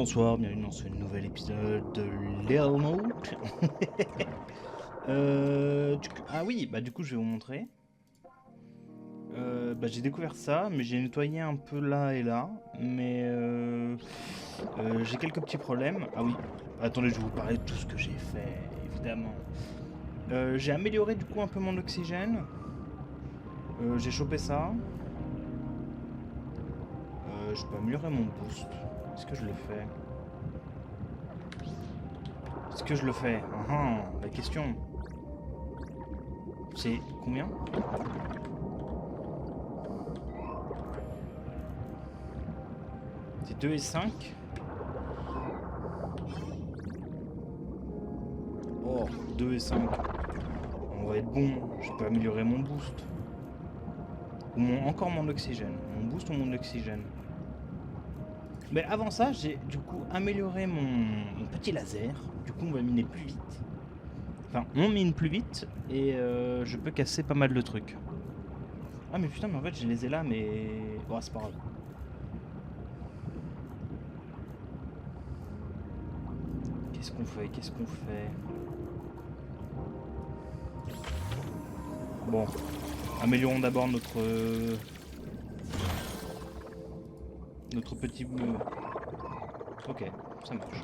bonsoir, bienvenue dans ce nouvel épisode de Little Note. Ah oui, bah du coup je vais vous montrer. J'ai découvert ça, mais j'ai nettoyé un peu là et là, mais j'ai quelques petits problèmes. Ah oui, attendez, je vais vous parler de tout ce que j'ai fait, évidemment. J'ai amélioré du coup un peu mon oxygène. J'ai chopé ça. Je peux améliorer mon boost. Est-ce que je le fais? Est-ce que je le fais? La question. C'est combien? C'est 2 et 5. Oh, 2 et 5. On va être bon. Je peux améliorer mon boost. Ou encore mon oxygène. Mon boost ou mon oxygène. Mais avant ça, j'ai du coup amélioré mon petit laser. Du coup, on va miner plus vite. Enfin, on mine plus vite. Et je peux casser pas mal de trucs. Ah mais putain, mais en fait, je les ai là, mais... Oh, c'est pas grave. Qu'est-ce qu'on fait? Qu'est-ce qu'on fait? Bon, améliorons d'abord notre petit... Ok, ça marche.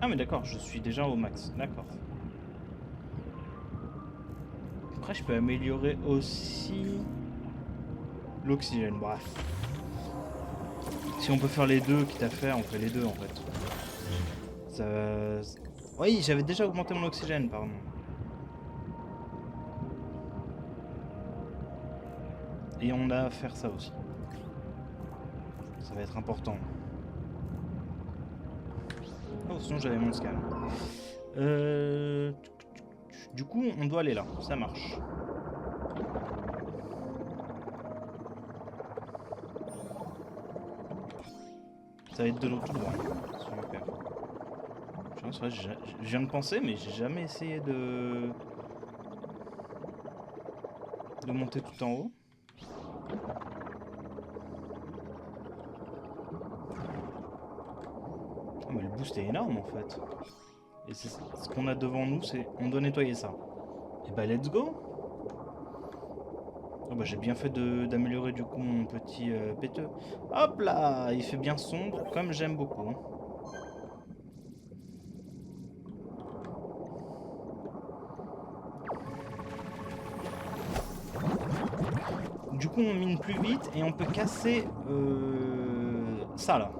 Ah mais d'accord, je suis déjà au max, d'accord. Après je peux améliorer aussi l'oxygène, bref. Si on peut faire les deux, quitte à faire, on fait les deux en fait. Ça... Oui, j'avais déjà augmenté mon oxygène, pardon. Et on a à faire ça aussi. Ça va être important. Oh, sinon j'avais mon scan. Du coup, on doit aller là. Ça marche. Ça va être de l'eau tout droit. Super. C'est vrai, je viens de penser, mais j'ai jamais essayé de monter tout en haut. Oh, mais le boost est énorme en fait. Et c'est ce qu'on a devant nous, c'est on doit nettoyer ça. Et bah let's go. Oh bah j'ai bien fait d'améliorer du coup mon petit péteux. Hop là, il fait bien sombre, comme j'aime beaucoup. Du coup on mine plus vite et on peut casser ça là.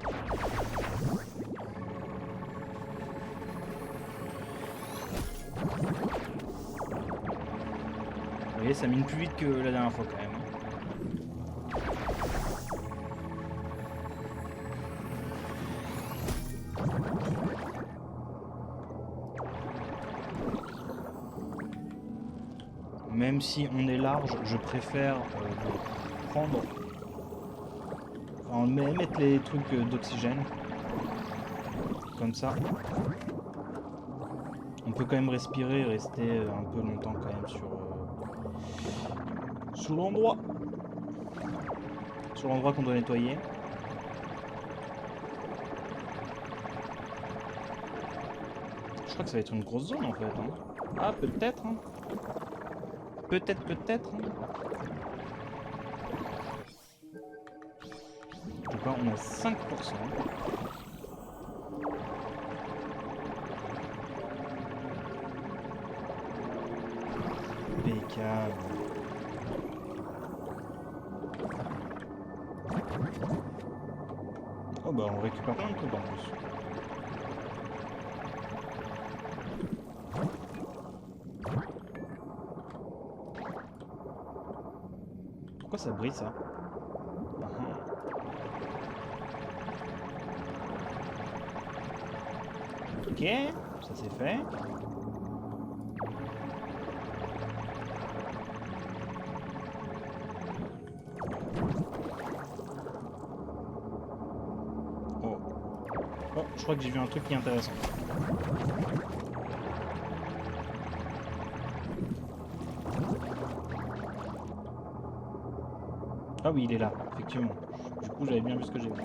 Vous voyez, ça mine plus vite que la dernière fois quand même. Même si on est large, je préfère prendre... Enfin, mettre les trucs d'oxygène. Comme ça. On peut quand même respirer et rester un peu longtemps quand même sur l'endroit. Sur l'endroit qu'on doit nettoyer. Je crois que ça va être une grosse zone en fait. Hein. Ah, peut-être. Hein. Peut-être. Hein. En tout cas, on a 5%. Impeccable. Oh bah on récupère plein de trucs en plus. Pourquoi ça brille ça? Ok, ça c'est fait. Oh, je crois que j'ai vu un truc qui est intéressant. Ah oui, il est là, effectivement. Du coup, j'avais bien vu ce que j'ai vu.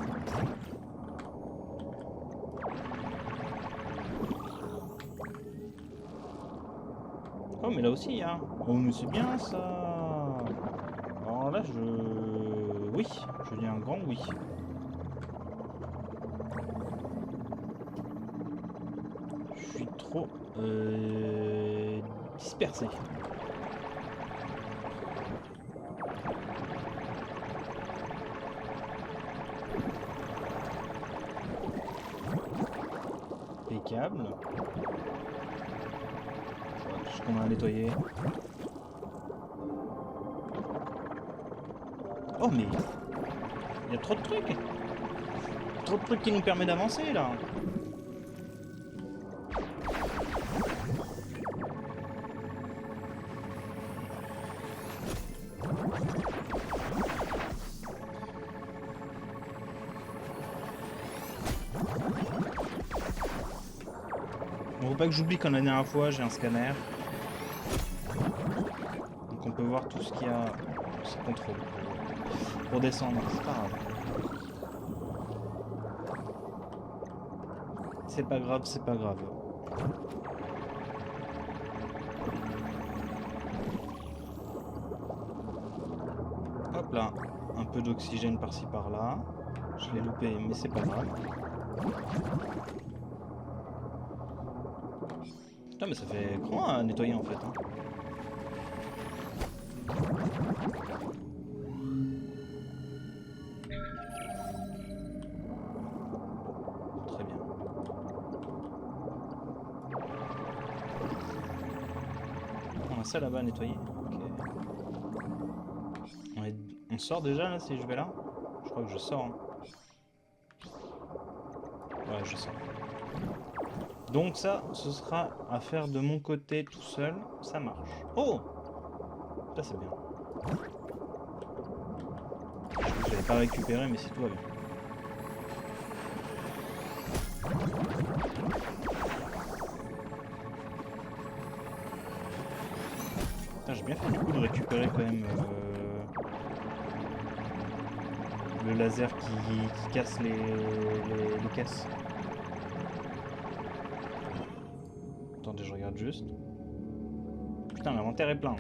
Oh, mais là aussi, il y a... Oh, mais c'est bien, ça. Alors là, oui, je dis un grand oui. Je suis trop... dispersé. Impeccable. Tout ce qu'on a à nettoyer. Oh mais... il y a trop de trucs. Trop de trucs qui nous permettent d'avancer là. Bon, faut pas que j'oublie qu'en la dernière fois j'ai un scanner. Donc on peut voir tout ce qu'il y a. C'est contrôle. Pour descendre, c'est pas grave. C'est pas grave, c'est pas grave. Hop là, un peu d'oxygène par-ci par-là. Je l'ai loupé, mais c'est pas grave. Putain, mais ça fait grand à nettoyer en fait. Hein. Très bien. On a ça là-bas à nettoyer. Okay. On sort déjà là si je vais là? Je crois que je sors. Hein. Ouais, je sors. Donc ça, ce sera à faire de mon côté tout seul. Ça marche. Oh! Ça c'est bien. Je l'avais pas récupéré, mais c'est tout va bien. J'ai bien fait du coup de récupérer quand même le laser qui casse les caisses. Attendez, je regarde juste. Putain, l'inventaire est plein.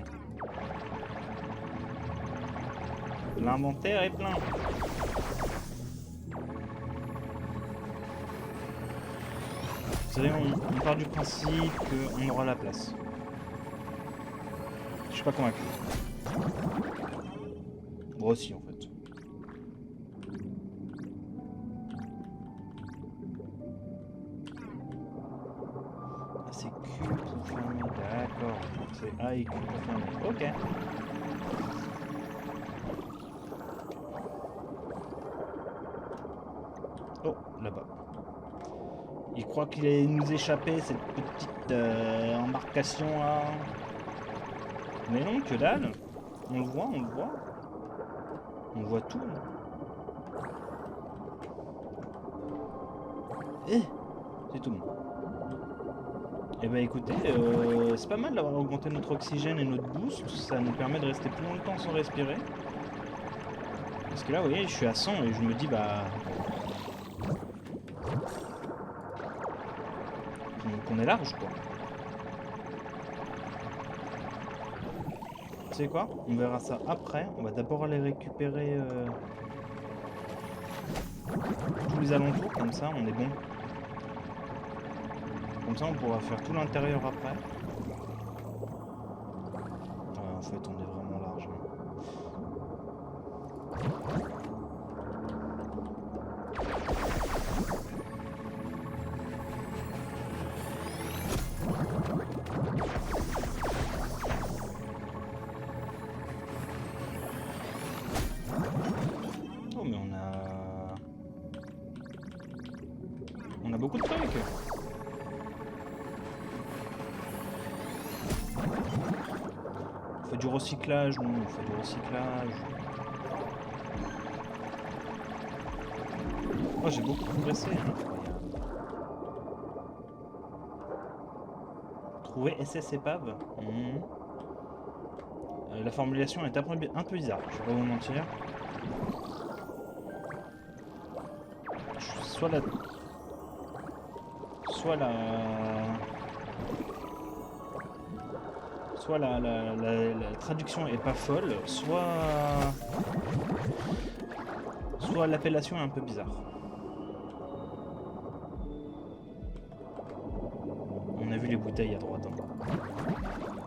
L'inventaire est plein. Vous savez, on part du principe qu'on aura la place. Je suis pas convaincu. Moi aussi en fait. Ah, c'est Q pour fermer, d'accord. C'est A et Q pour fermer. Ok. Oh, là-bas. Il croit qu'il allait nous échapper cette petite embarcation là. Mais non, que dalle. On le voit, on le voit. On voit tout. Eh, c'est tout bon. Eh ben écoutez, c'est pas mal d'avoir augmenté notre oxygène et notre boost. Ça nous permet de rester plus longtemps sans respirer. Parce que là, vous voyez, je suis à 100 et je me dis, bah... qu'on est large, quoi. Tu sais quoi? On verra ça après. On va d'abord aller récupérer tous les alentours, comme ça on est bon. Comme ça on pourra faire tout l'intérieur après. Ouais, en fait on est vraiment large. Oh mais on a beaucoup de trucs. On fait du recyclage, nous, on fait du recyclage. Oh, j'ai beaucoup progressé, incroyable. Trouver SS épave. La formulation est un peu bizarre, je vais pas vous mentir. soit la... Soit la... Soit la traduction est pas folle, soit l'appellation est un peu bizarre. On a vu les bouteilles à droite. Hein.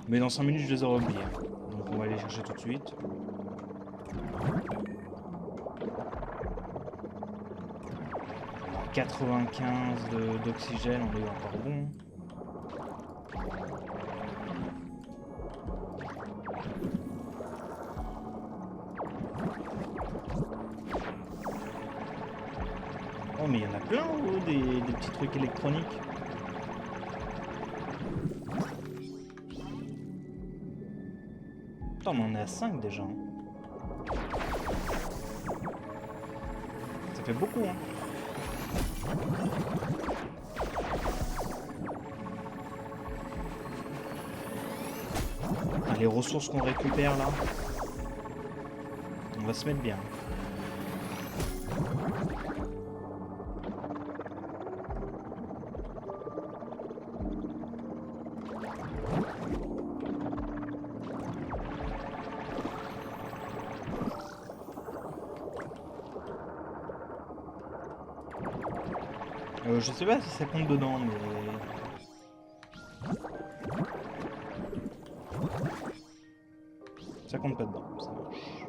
Mais dans 5 minutes, je les aurai oubliées. Donc on va aller chercher tout de suite. Alors, 95 d'oxygène, on est encore bon. Oh mais il y en a plein en haut, des petits trucs électroniques. Attends, mais on est à 5 déjà. Hein. Ça fait beaucoup, hein. Ah, les ressources qu'on récupère là, on va se mettre bien. Je sais pas si ça compte dedans, mais... Ça compte pas dedans, ça marche.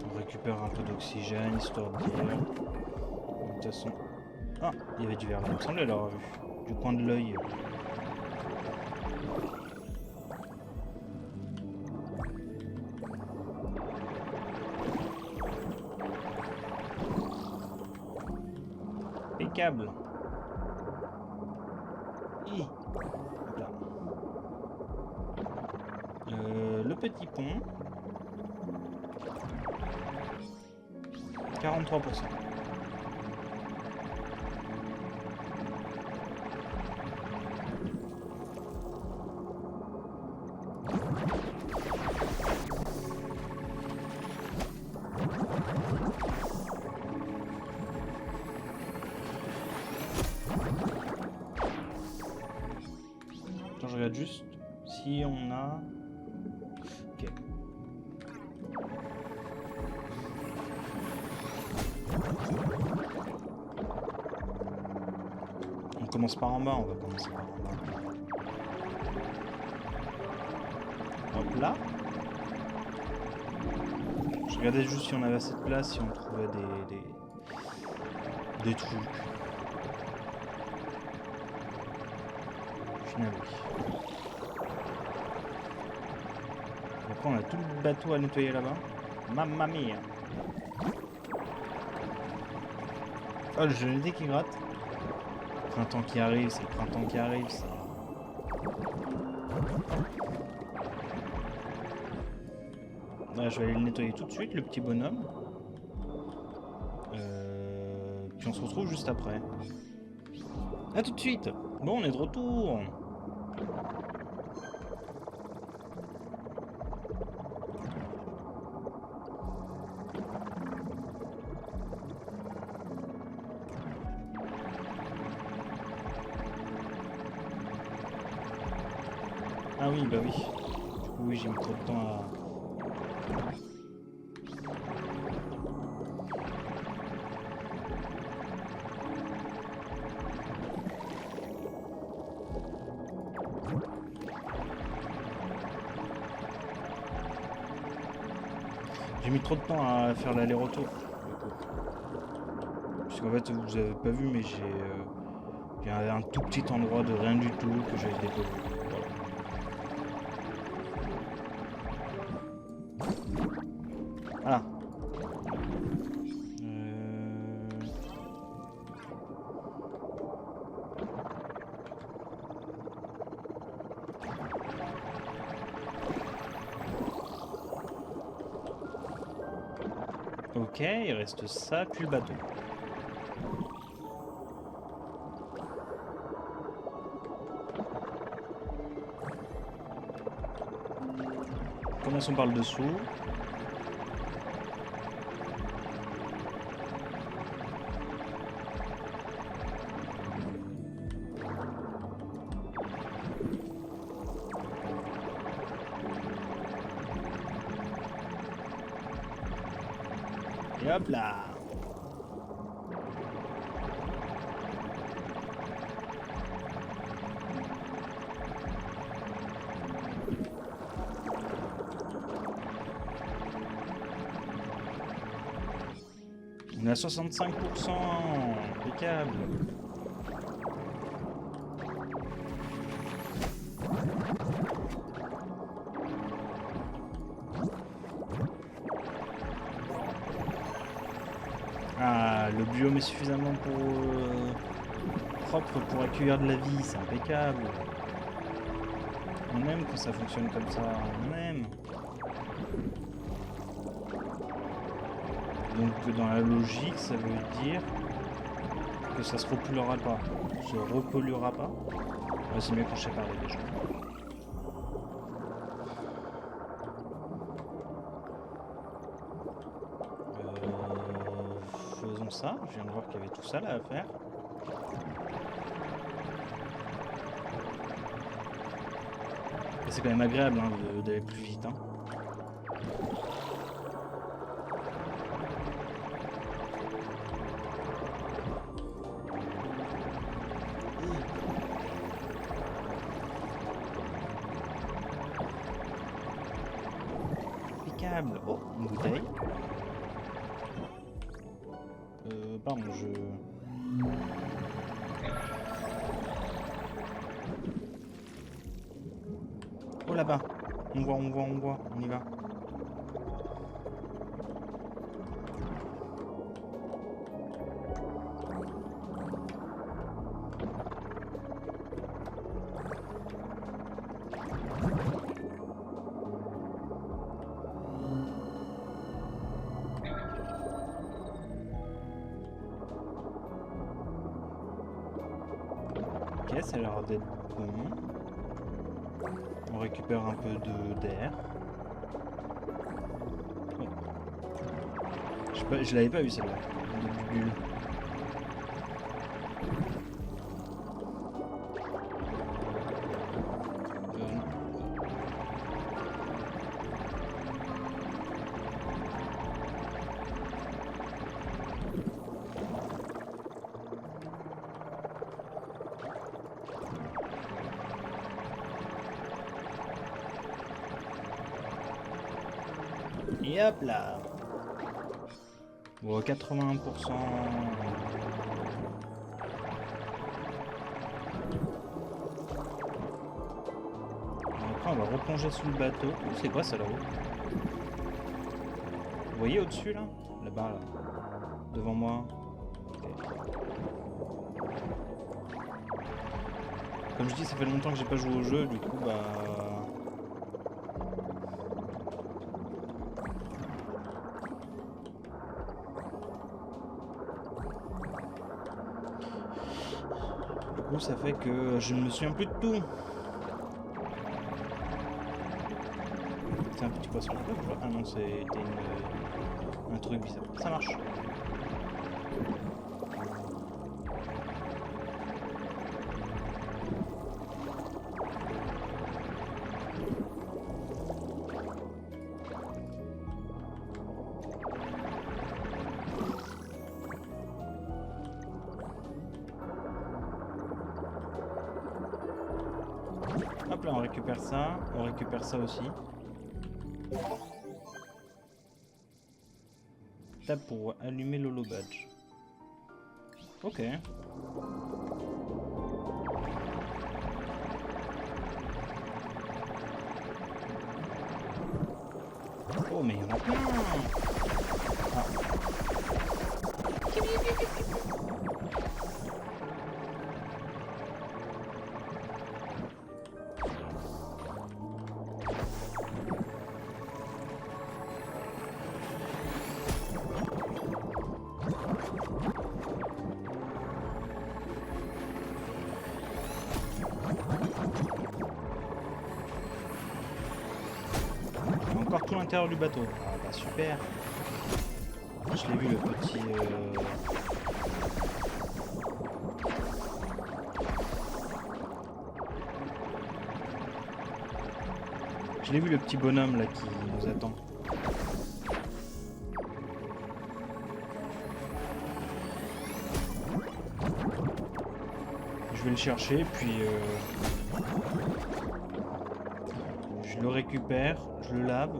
On récupère un peu d'oxygène, histoire de dire... De toute façon... Ah, il y avait du verre là, il me semblait l'avoir vu. Du coin de l'œil. Câble. Voilà. Le petit pont. 43%. Je regarde juste si on a... Ok. On commence par en bas, on va commencer par en bas. Hop là. Je regardais juste si on avait assez de place, si on trouvait des trucs. Au final, oui. Après, on a tout le bateau à nettoyer là-bas. Mamma mia! Oh, le GLD qui gratte. Printemps qui arrive, c'est le printemps qui arrive, ça. Là, je vais aller le nettoyer tout de suite, le petit bonhomme. Puis on se retrouve juste après. A tout de suite! Bon, on est de retour! Ah oui, bah oui. Du coup, oui, j'ai mis trop de temps à... J'ai mis trop de temps à faire l'aller-retour. Puisqu'en fait, vous avez pas vu, mais j'ai un tout petit endroit de rien du tout que j'ai découvert. Voilà. Ok, il reste ça, puis le bateau. Commençons par le dessous. Et hop là. On est à 65%, impeccable. Ah, le biome est suffisamment propre pour accueillir de la vie, c'est impeccable. On aime quand ça fonctionne comme ça, on aime. Donc dans la logique, ça veut dire que ça se repolluera pas. Se repolluera pas. Ouais, c'est mieux quand je sais parler déjà. Faisons ça. Je viens de voir qu'il y avait tout ça là à faire. Et c'est quand même agréable hein, d'aller plus vite. Hein. Impeccable. Oh, une bouteille. Pardon, Oh là-bas. On voit, on y va. Ok, ça a l'air d'être bon. On récupère un peu d'air. Oh. Je l'avais pas vu celle-là. De bulle. Et hop là. Bon, 81%. Après, on va replonger sous le bateau. C'est quoi ça là-haut? Vous voyez au-dessus là? Là-bas là. Devant moi. Okay. Comme je dis, ça fait longtemps que j'ai pas joué au jeu, du coup bah... ça fait que je ne me souviens plus de tout. C'est un petit poisson. Ah non, c'était un truc bizarre. Ça marche. Hop là, on récupère ça aussi. Tape pour allumer l'holo badge. Ok. Oh mais il y en a plein. Ah. Encore tout l'intérieur du bateau. Ah bah super. Je l'ai vu le petit... Je l'ai vu le petit bonhomme là qui nous attend. Je vais le chercher, puis je le récupère, je le lave.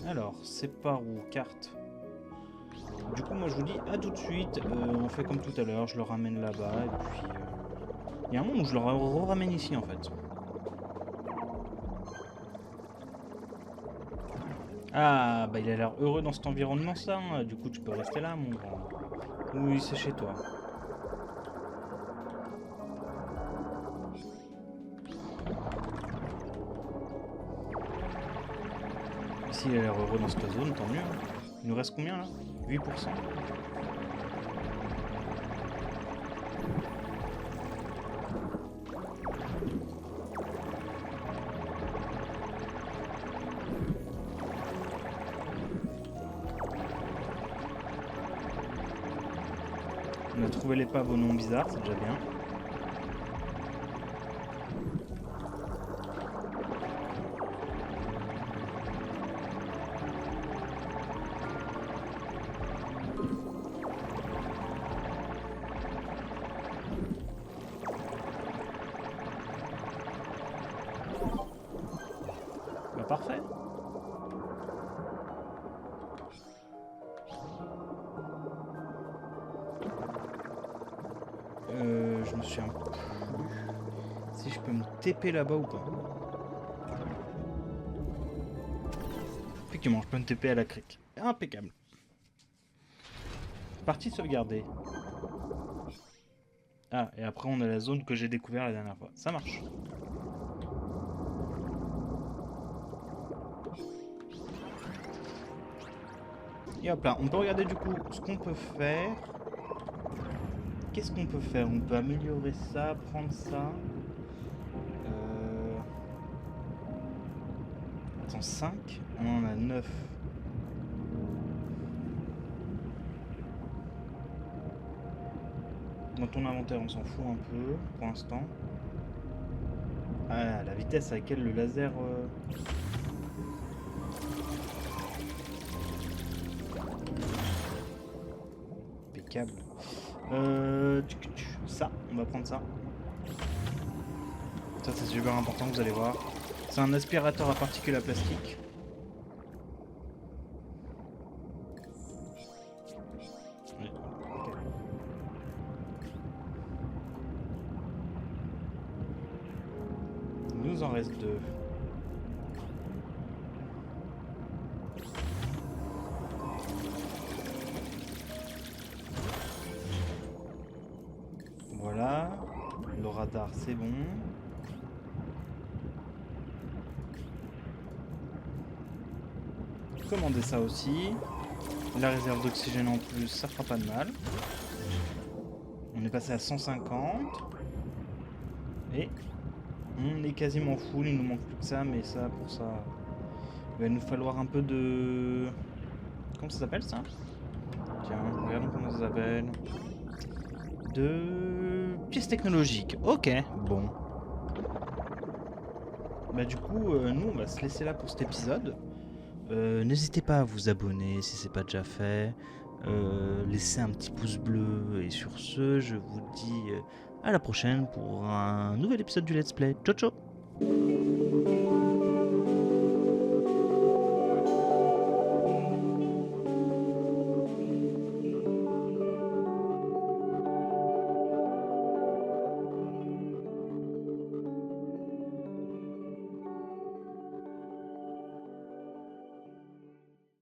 Alors, c'est par où? Carte. Du coup, moi je vous dis à tout de suite. On fait comme tout à l'heure, je le ramène là-bas, et puis... Il y a un moment où je le ramène ici en fait. Ah, bah il a l'air heureux dans cet environnement, ça. Hein. Du coup, tu peux rester là, mon grand. Oui, c'est chez toi. S'il a l'air heureux dans cette zone, tant mieux. Hein. Il nous reste combien là? 8%. On a trouvé l'épave au nom bizarre, c'est déjà bien. Bah parfait. Je me souviens plus si je peux me TP là-bas ou pas. Effectivement, je peux me TP à la crique. Impeccable. Partie sauvegardée. Ah, et après on a la zone que j'ai découvert la dernière fois. Ça marche. Et hop là, on peut regarder du coup ce qu'on peut faire. Qu'est-ce qu'on peut faire? On peut améliorer ça, prendre ça. Attends, 5. On en a 9. Dans ton inventaire, on s'en fout un peu pour l'instant. Ah, la vitesse à laquelle le laser... Impeccable. Ça, on va prendre ça. Ça, c'est super important, vous allez voir. C'est un aspirateur à particules à plastique. Ouais, okay. Il nous en reste 2. Voilà. Le radar, c'est bon. Commander ça aussi. La réserve d'oxygène en plus, ça fera pas de mal. On est passé à 150. Et on est quasiment full, il nous manque plus que ça, mais ça, pour ça, il va nous falloir un peu de... Comment ça s'appelle ça? Tiens, regardons comment ça s'appelle. De pièces technologiques. Ok, bon. Bah du coup, nous on va se laisser là pour cet épisode. N'hésitez pas à vous abonner si c'est pas déjà fait. Laissez un petit pouce bleu. Et sur ce, je vous dis à la prochaine pour un nouvel épisode du Let's Play. Ciao ciao.